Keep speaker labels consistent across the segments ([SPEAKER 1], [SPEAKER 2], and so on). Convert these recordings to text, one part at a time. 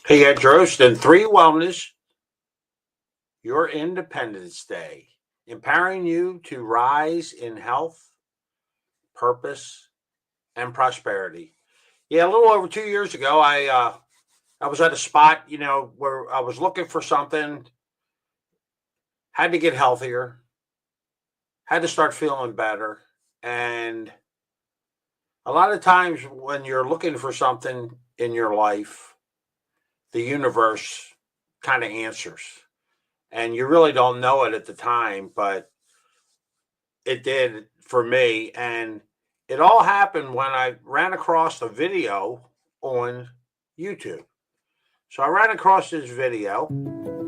[SPEAKER 1] Hey, Ed Drost, and Three Wellness, your Independence Day, empowering you to rise in health, purpose, and prosperity. Yeah, a little over 2 years ago, I was at a spot, where I was looking for something, had to get healthier, had to start feeling better, and a lot of times when you're looking for something in your life, the universe kind of answers, and you really don't know it at the time, but it did for me, and it all happened when I ran across a video on YouTube. So I ran across this video.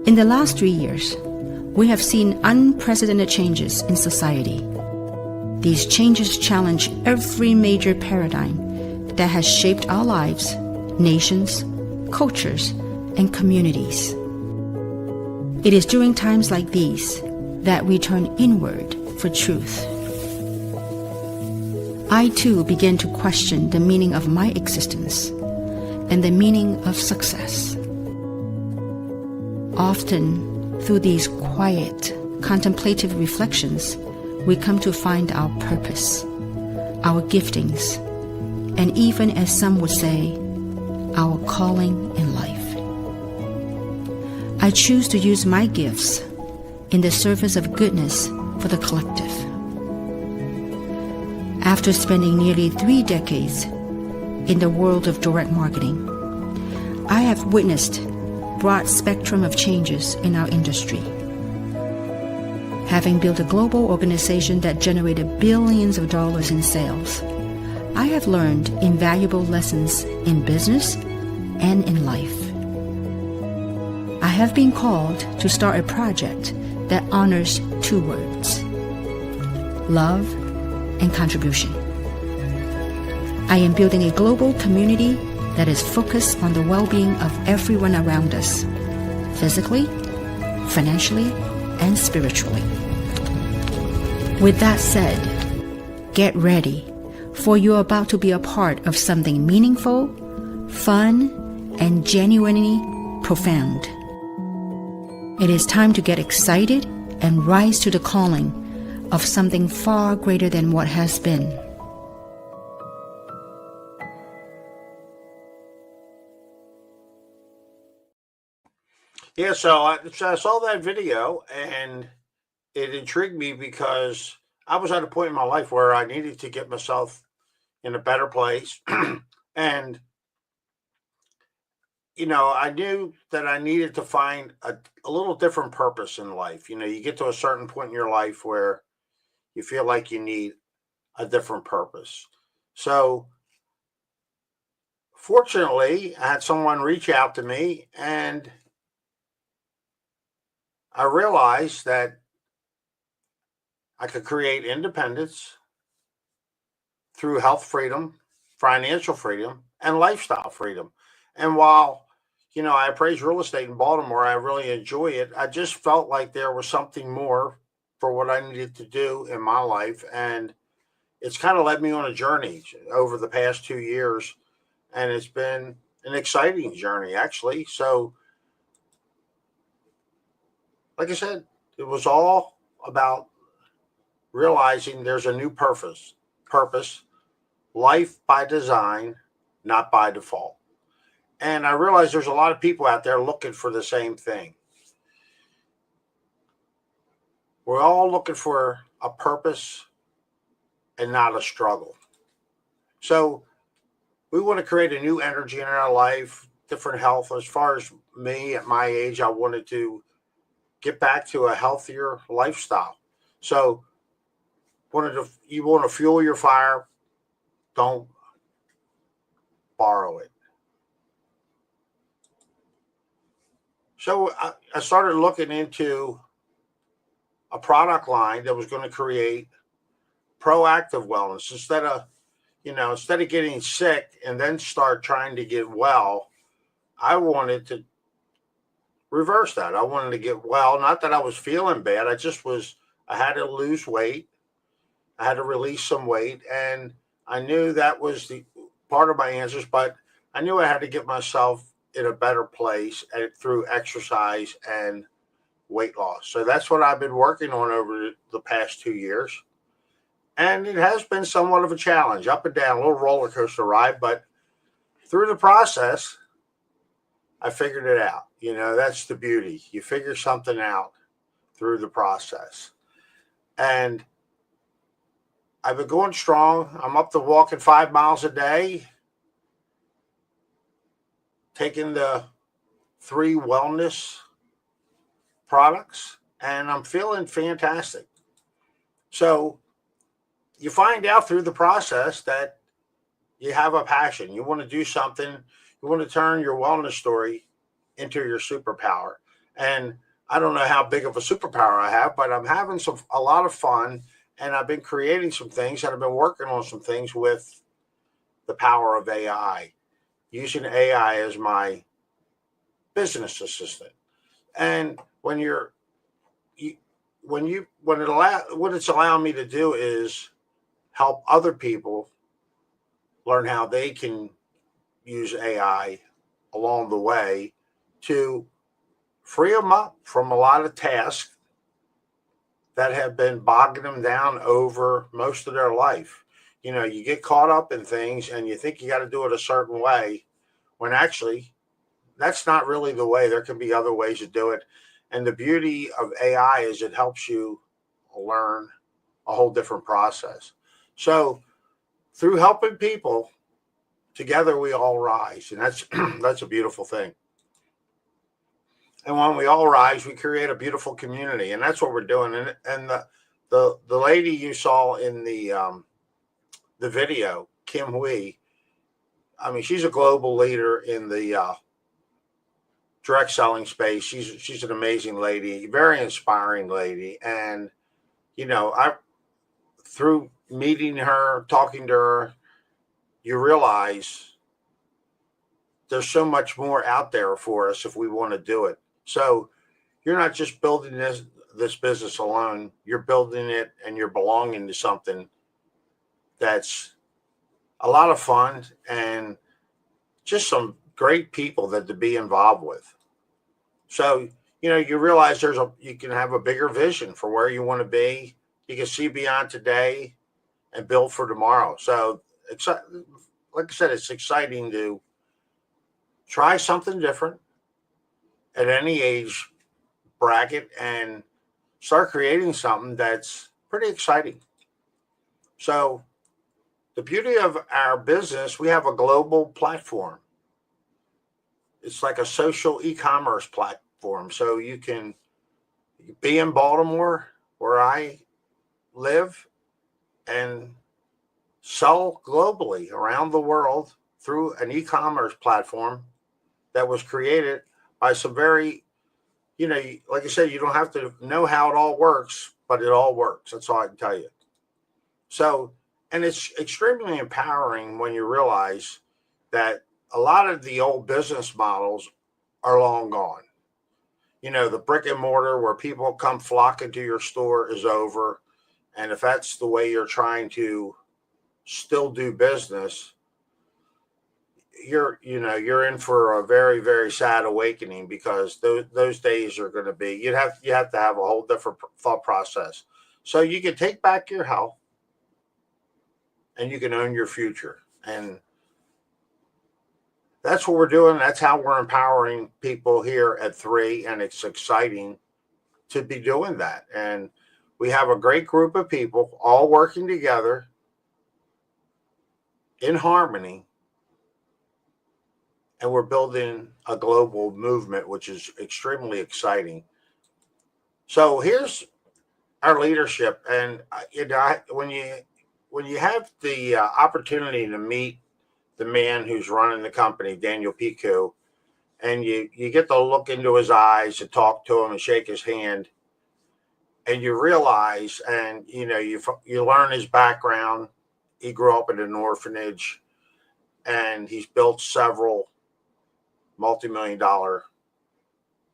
[SPEAKER 2] In the last 3 years, we have seen unprecedented changes in society. These changes challenge every major paradigm that has shaped our lives, nations, cultures, and communities. It is during times like these that we turn inward for truth. I too began to question the meaning of my existence and the meaning of success. Often, through these quiet, contemplative reflections, we come to find our purpose, our giftings, and even, as some would say, our calling in life. I choose to use my gifts in the service of goodness for the collective. After spending nearly 3 decades in the world of direct marketing, I have witnessed a broad spectrum of changes in our industry. Having built a global organization that generated billions of dollars in sales, I have learned invaluable lessons in business and in life. I have been called to start a project that honors 2 words: love and contribution. I am building a global community that is focused on the well-being of everyone around us, physically, financially, and spiritually. With that said, get ready, for you're about to be a part of something meaningful, fun, and genuinely profound. It is time to get excited and rise to the calling of something far greater than what has been.
[SPEAKER 1] Yeah, so I saw that video and it intrigued me because I was at a point in my life where I needed to get myself in a better place. And, I knew that I needed to find a little different purpose in life. You get to a certain point in your life where you feel like you need a different purpose. So, fortunately, I had someone reach out to me and I realized that I could create independence through health freedom, financial freedom, and lifestyle freedom. And while, I appraise real estate in Baltimore, I really enjoy it. I just felt like there was something more for what I needed to do in my life. And it's kind of led me on a journey over the past 2 years. And it's been an exciting journey, actually. So, like I said, it was all about realizing there's a new purpose, life by design, not by default. And I realize there's a lot of people out there looking for the same thing. We're all looking for a purpose and not a struggle. So we want to create a new energy in our life, different health. As far as me at my age, I wanted to get back to a healthier lifestyle. So you want to fuel your fire, don't borrow it. So I started looking into a product line that was going to create proactive wellness instead of getting sick and then start trying to get well. I wanted to reverse that. I wanted to get well. Not that I was feeling bad. I had to lose weight. I had to release some weight. And I knew that was the part of my answers, but I knew I had to get myself in a better place through exercise and weight loss. So that's what I've been working on over the past 2 years. And it has been somewhat of a challenge, up and down, a little roller coaster ride, but through the process, I figured it out. That's the beauty. You figure something out through the process. And I've been going strong. I'm up to walking 5 miles a day, taking the 3 wellness products, and I'm feeling fantastic. So you find out through the process that you have a passion. You want to do something. You want to turn your wellness story into your superpower. And I don't know how big of a superpower I have, but I'm having a lot of fun, and I've been creating some things, and I've been working on some things with the power of AI, using AI as my business assistant. And what it's allowing me to do is help other people learn how they can use AI along the way to free them up from a lot of tasks that have been bogging them down over most of their life. You get caught up in things and you think you got to do it a certain way, when actually that's not really the way. There can be other ways to do it. And the beauty of AI is it helps you learn a whole different process. So through helping people, together we all rise. And that's a beautiful thing. And when we all rise, we create a beautiful community. And that's what we're doing. And the lady you saw in the video, Kim Hui, I mean, she's a global leader in the direct selling space. She's an amazing lady, very inspiring lady. And, I through meeting her, talking to her, you realize there's so much more out there for us if we want to do it. So you're not just building this business alone. You're building it and you're belonging to something that's a lot of fun and just some great people to be involved with. So, you realize you can have a bigger vision for where you want to be. You can see beyond today and build for tomorrow. So, like I said, it's exciting to try something different at any age bracket and start creating something that's pretty exciting. So, the beauty of our business, we have a global platform. It's like a social e-commerce platform. So you can be in Baltimore, where I live, and sell globally around the world through an e-commerce platform that was created by some very, like I said, you don't have to know how it all works, but it all works. That's all I can tell you. So, and it's extremely empowering when you realize that a lot of the old business models are long gone. The brick and mortar where people come flocking to your store is over. And if that's the way you're trying to still do business, you're in for a very, very sad awakening, because those days are going to be, you have to have a whole different thought process. So you can take back your health and you can own your future. And that's what we're doing. That's how we're empowering people here at 3. And it's exciting to be doing that. And we have a great group of people all working together in harmony. And we're building a global movement, which is extremely exciting. So here's our leadership. And when you have the opportunity to meet the man who's running the company, Daniel Piku, and you get to look into his eyes and talk to him and shake his hand, and you realize, and you learn his background. He grew up in an orphanage, and he's built several multi-million-dollar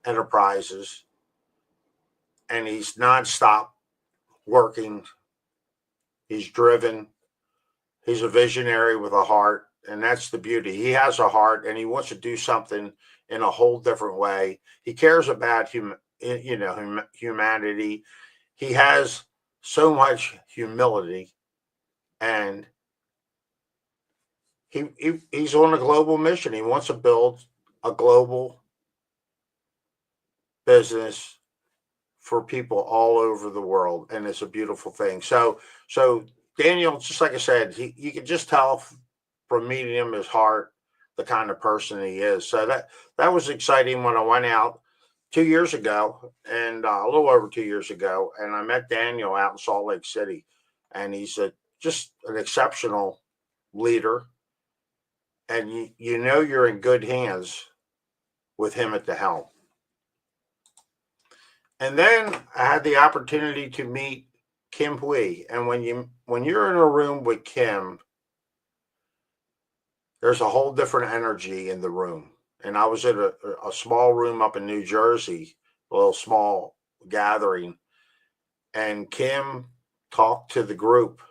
[SPEAKER 1] enterprises, and he's nonstop working. He's driven. He's a visionary with a heart, and that's the beauty. He has a heart, and he wants to do something in a whole different way. He cares about humanity. He has so much humility, and he's on a global mission. He wants to build a global business for people all over the world, and it's a beautiful thing. So Daniel, just like I said, you can just tell from meeting him, his heart, the kind of person he is. So that was exciting when I went out 2 years ago, and a little over 2 years ago, and I met Daniel out in Salt Lake City, and he's just an exceptional leader, and you know you're in good hands with him at the helm. And then I had the opportunity to meet Kim Hui. And when you're in a room with Kim, there's a whole different energy in the room. And I was at a small room up in New Jersey, a little small gathering, and Kim talked to the group,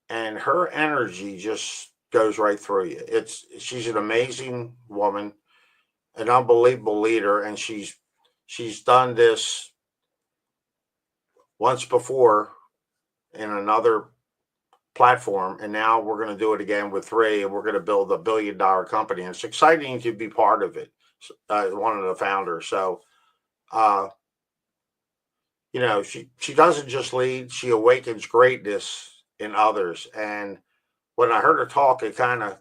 [SPEAKER 1] and her energy just goes right through you. She's an amazing woman, an unbelievable leader, and she's done this once before in another platform, and now we're going to do it again with 3, and we're going to build $1 billion company, and it's exciting to be part of it. One of the founders. So she doesn't just lead, she awakens greatness in others. And when I heard her talk, it kind of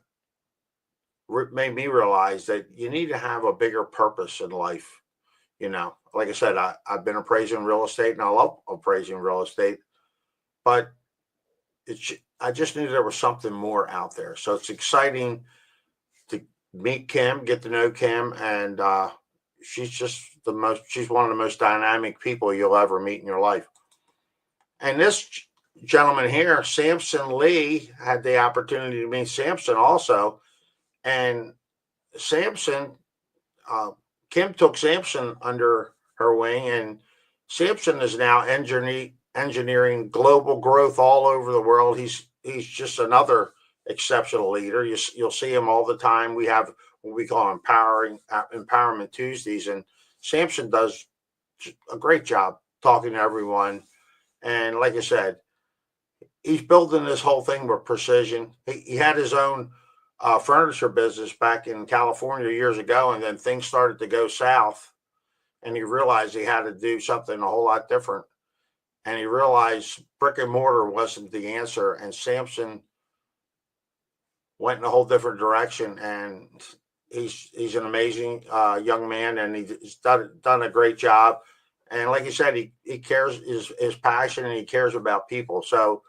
[SPEAKER 1] made me realize that you need to have a bigger purpose in life. Like I said, I've been appraising real estate, and I love appraising real estate, but I just knew there was something more out there. So it's exciting to meet Kim, get to know Kim, and she's one of the most dynamic people you'll ever meet in your life. And this gentleman here, Samson Lee, had the opportunity to meet Samson also. And Samson, Kim took Samson under her wing, and Samson is now engineering global growth all over the world. He's just another exceptional leader. You'll see him all the time. We have what we call Empowerment Tuesdays, and Samson does a great job talking to everyone. And like I said, he's building this whole thing with precision. He had his own furniture business back in California years ago, and then things started to go south, and he realized he had to do something a whole lot different. And he realized brick and mortar wasn't the answer, and Samson went in a whole different direction. And he's an amazing young man, and he's done a great job. And like you said, he cares, his passion, and he cares about people. So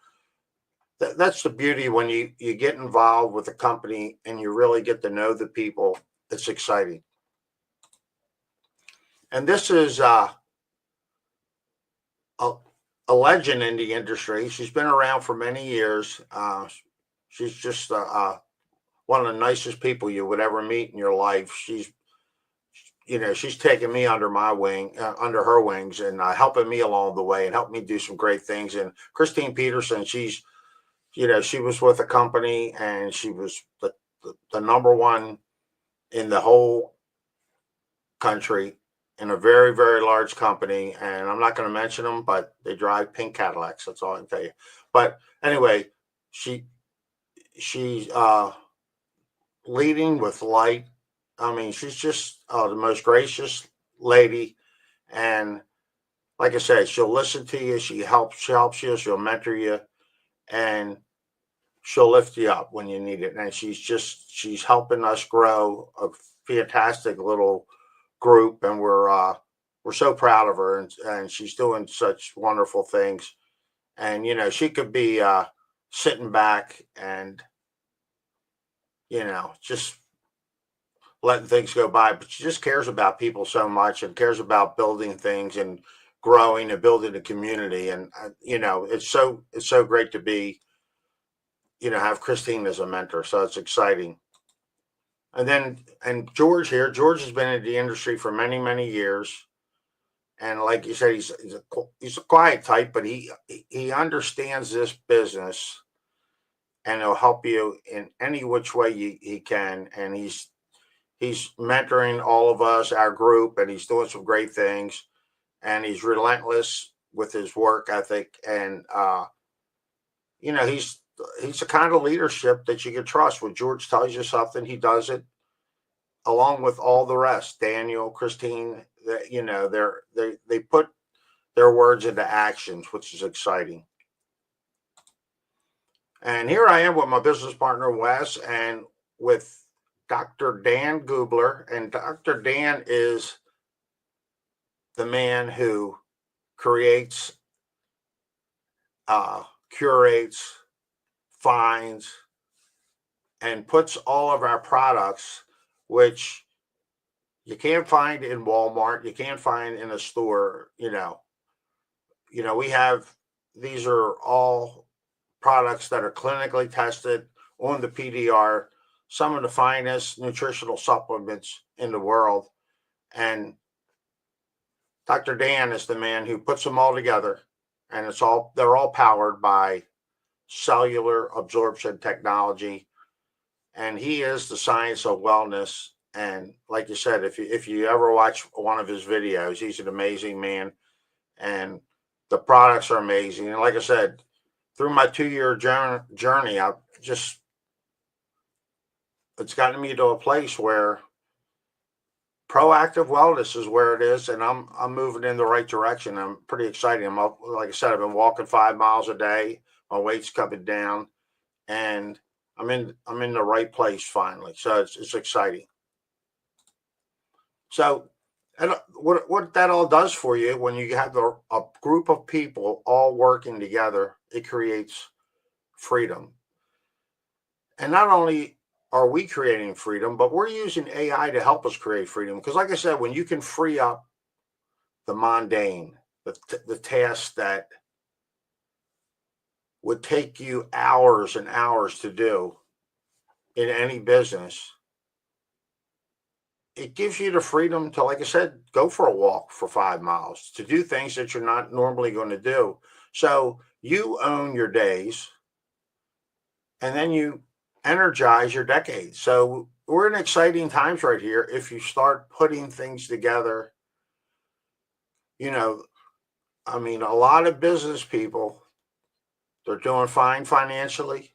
[SPEAKER 1] that's the beauty when you get involved with a company and you really get to know the people. It's exciting. And this is a legend in the industry. She's been around for many years. She's just one of the nicest people you would ever meet in your life. She's taken me under my wing, under her wings, and helping me along the way and helped me do some great things. And Christine Peterson, she was with a company, and she was the number one in the whole country in a very, very large company. And I'm not going to mention them, but they drive pink Cadillacs. That's all I can tell you. But anyway, she's leading with light. I mean, she's just the most gracious lady. And like I said, she'll listen to you. She helps you. She'll mentor you, and she'll lift you up when you need it. And she's helping us grow a fantastic little group, and we're so proud of her, and she's doing such wonderful things. And she could be sitting back and just letting things go by, but she just cares about people so much, and cares about building things and growing and building a community. And it's so great to be have Christine as a mentor. So it's exciting. And George has been in the industry for many, many years. And like you said, he's a quiet type, but he understands this business, and he'll help you in any which way he can. And he's mentoring all of us, our group, and he's doing some great things. And he's relentless with his work ethic, and he's the kind of leadership that you can trust. When George tells you something, he does it, along with all the rest. Daniel, Christine, they put their words into actions, which is exciting. And here I am with my business partner Wes, and with Dr. Dan Gubler. And Dr. Dan is the man who creates, curates, finds, and puts all of our products, which you can't find in Walmart, you can't find in a store. We have, these are all products that are clinically tested on the PDR, some of the finest nutritional supplements in the world. And Dr. Dan is the man who puts them all together, and they're all powered by Cellular Absorption Technology. And he is the science of wellness. And like you said, if you ever watch one of his videos, he's an amazing man, and the products are amazing. And like I said, through my 2-year journey, it's gotten me to a place where proactive wellness is where it is, and I'm moving in the right direction. I'm pretty excited. Like I said, I've been walking 5 miles a day. My weight's coming down, and I'm in the right place finally. So it's exciting. So, and what that all does for you, when you have a group of people all working together, it creates freedom. And not only are we creating freedom, but we're using AI to help us create freedom. Because like I said, when you can free up the mundane, the tasks that would take you hours and hours to do in any business, it gives you the freedom to, like I said, go for a walk for 5 miles, to do things that you're not normally going to do. So you own your days, and then you energize your decades. So we're in exciting times right here. If you start putting things together, a lot of business people, they're doing fine financially,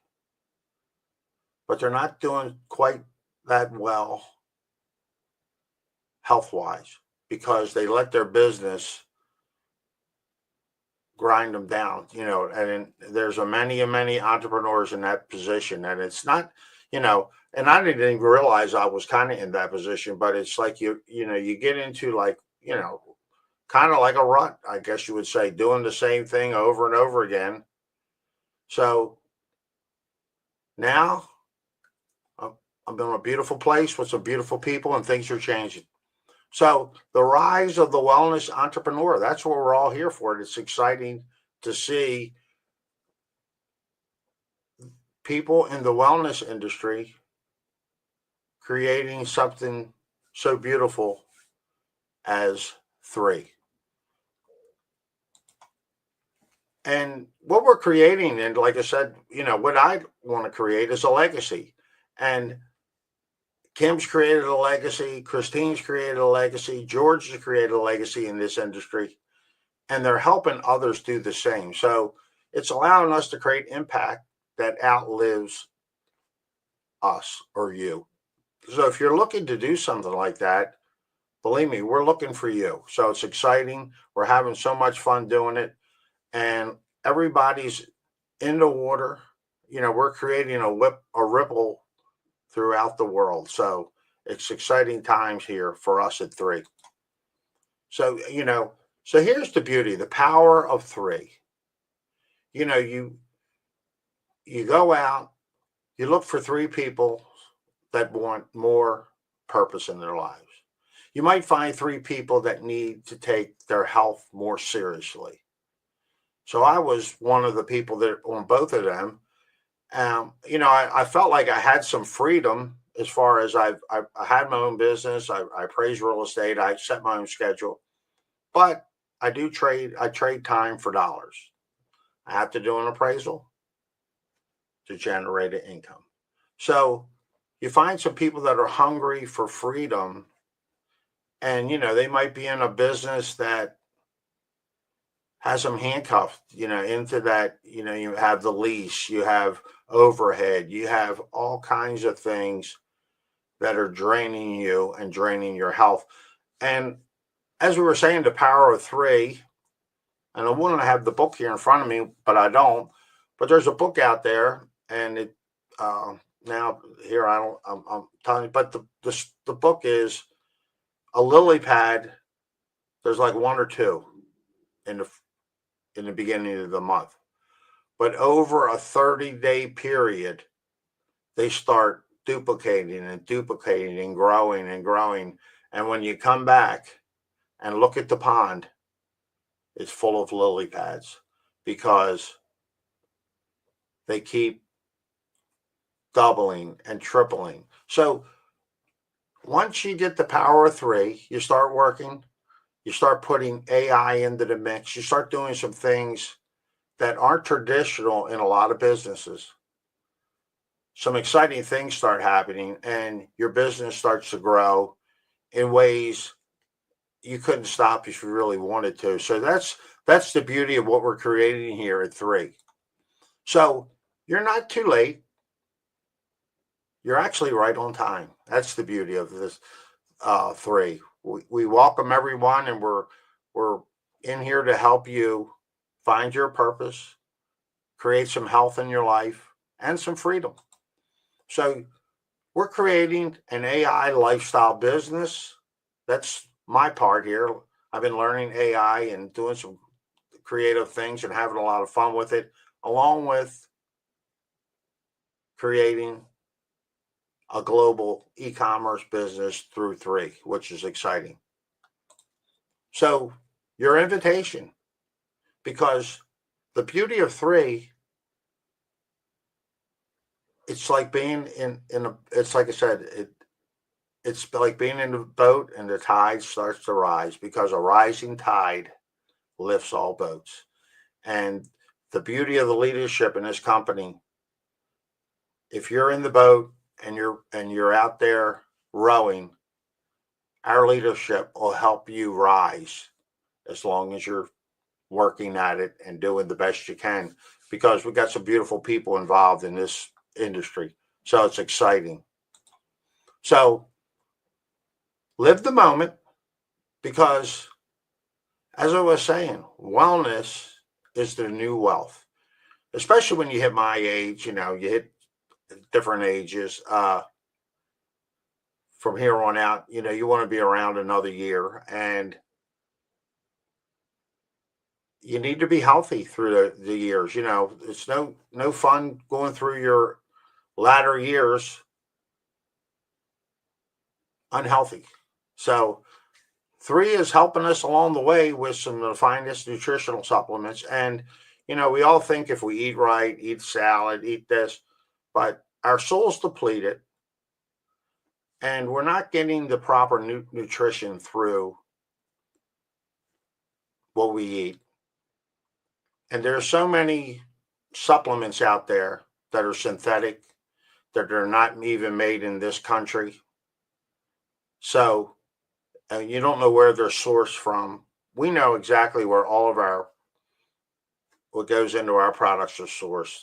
[SPEAKER 1] but they're not doing quite that well health-wise, because they let their business grind them down, and there's many entrepreneurs in that position. And it's not, and I didn't even realize I was kind of in that position, but it's like, you get into, like, kind of like a rut, I guess you would say, doing the same thing over and over again. So now I'm in a beautiful place with some beautiful people, and things are changing. So the rise of the wellness entrepreneur, that's what we're all here for. It's exciting to see people in the wellness industry creating something so beautiful as 3. And what we're creating, and like I said, what I want to create is a legacy. And Kim's created a legacy, Christine's created a legacy, George has created a legacy in this industry, and they're helping others do the same. So it's allowing us to create impact that outlives us or you. So if you're looking to do something like that, believe me, we're looking for you. So it's exciting. We're having so much fun doing it, and everybody's in the water. We're creating a ripple throughout the world. So it's exciting times here for us at 3. So, so here's the beauty, the power of 3. You go out, you look for 3 people that want more purpose in their lives. You might find 3 people that need to take their health more seriously. So I was one of the people that on both of them. I felt like I had some freedom, as far as I had my own business. I appraise real estate. I set my own schedule, but I trade time for dollars. I have to do an appraisal. to generate an income. So you find some people that are hungry for freedom, and they might be in a business that has them handcuffed, into that. You have the lease, you have overhead, you have all kinds of things that are draining you and draining your health. And as we were saying, the power of three, and I want to have the book here in front of me, but I don't. But there's a book out there, and it now here I don't. I'm telling you, but the book is a lily pad. There's like one or two in the beginning of the month, but over a 30-day period, they start duplicating and duplicating and growing and growing. And when you come back and look at the pond, it's full of lily pads because they keep doubling and tripling. So once you get the power of three, you start working, you start putting AI into the mix, you start doing some things that aren't traditional in a lot of businesses. Some exciting things start happening, and your business starts to grow in ways you couldn't stop if you really wanted to. So that's the beauty of what we're creating here at three. So you're not too late. You're actually right on time. That's the beauty of this three. We welcome everyone, and we're in here to help you find your purpose, create some health in your life, and some freedom. So we're creating an AI lifestyle business. That's my part here. I've been learning AI and doing some creative things and having a lot of fun with it, along with creating a global e-commerce business through three, which is exciting. So your invitation, because the beauty of three, it's like being it's like I said, it's like being in a boat and the tide starts to rise, because a rising tide lifts all boats. And the beauty of the leadership in this company, if you're in the boat and you're out there rowing, our leadership will help you rise as long as you're working at it and doing the best you can, because we've got some beautiful people involved in this industry. So it's exciting. So live the moment, because as I was saying, wellness is the new wealth, especially when you hit my age. You hit different ages. From here on out, you want to be around another year, and you need to be healthy through the years. It's no fun going through your latter years unhealthy. So three is helping us along the way with some of the finest nutritional supplements. And we all think if we eat right, eat salad, eat this, but our soul's depleted, and we're not getting the proper nutrition through what we eat. And there are so many supplements out there that are synthetic, that are not even made in this country. So you don't know where they're sourced from. We know exactly where all of what goes into our products are sourced.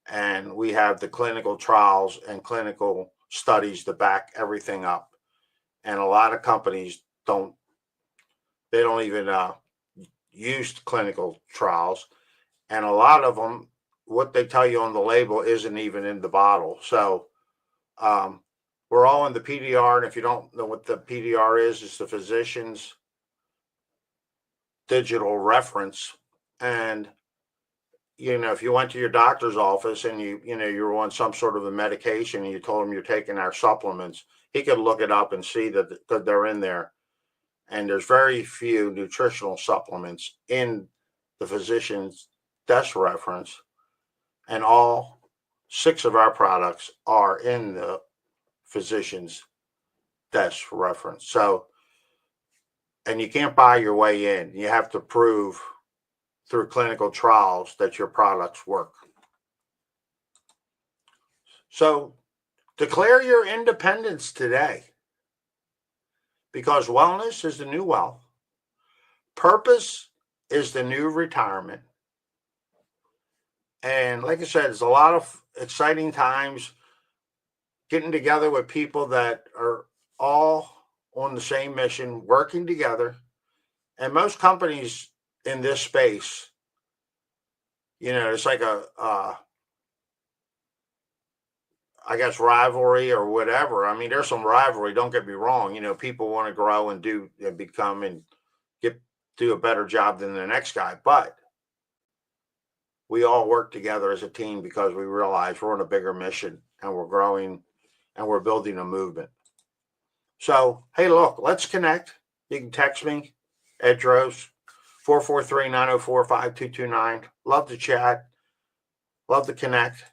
[SPEAKER 1] And we have the clinical trials and clinical studies to back everything up. And a lot of companies don't even use clinical trials. And a lot of them, what they tell you on the label isn't even in the bottle. So we're all in the PDR. And if you don't know what the PDR is, it's the physician's digital reference. And if you went to your doctor's office and you're on some sort of a medication and you told him you're taking our supplements, he could look it up and see that they're in there. And there's very few nutritional supplements in the physician's desk reference, and all 6 of our products are in the physician's desk reference. So, and you can't buy your way in. You have to prove through clinical trials that your products work. So declare your independence today, because wellness is the new wealth. Purpose is the new retirement. And like I said, it's a lot of exciting times getting together with people that are all on the same mission, working together. And most companies in this space, it's like I guess, rivalry or whatever. I mean, there's some rivalry, don't get me wrong. People want to grow and become and do a better job than the next guy. But we all work together as a team because we realize we're on a bigger mission and we're growing and we're building a movement. So, hey, look, let's connect. You can text me, Ed Drost, 443-904-5229. Love to chat. Love to connect.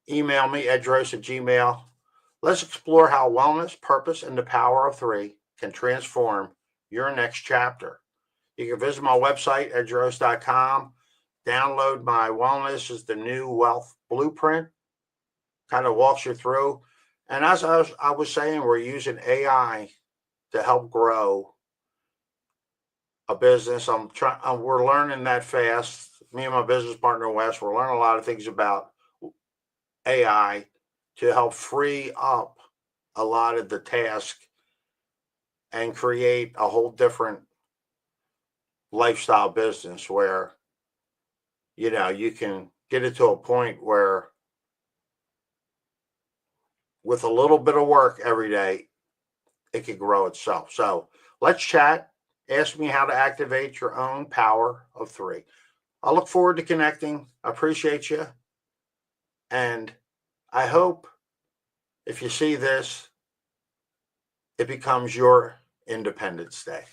[SPEAKER 1] Email me, eddrost@gmail. Let's explore how wellness, purpose, and the power of three can transform your next chapter. You can visit my website, eddrost.com. Download my Wellness is the New Wealth Blueprint. Kind of walks you through. And as I was saying, we're using AI to help grow a business. We're learning that fast. Me and my business partner, Wes, we're learning a lot of things about AI to help free up a lot of the task and create a whole different lifestyle business where, you can get it to a point where with a little bit of work every day, it can grow itself. So let's chat. Ask me how to activate your own power of three. I look forward to connecting. I appreciate you. And I hope if you see this, it becomes your Independence Day.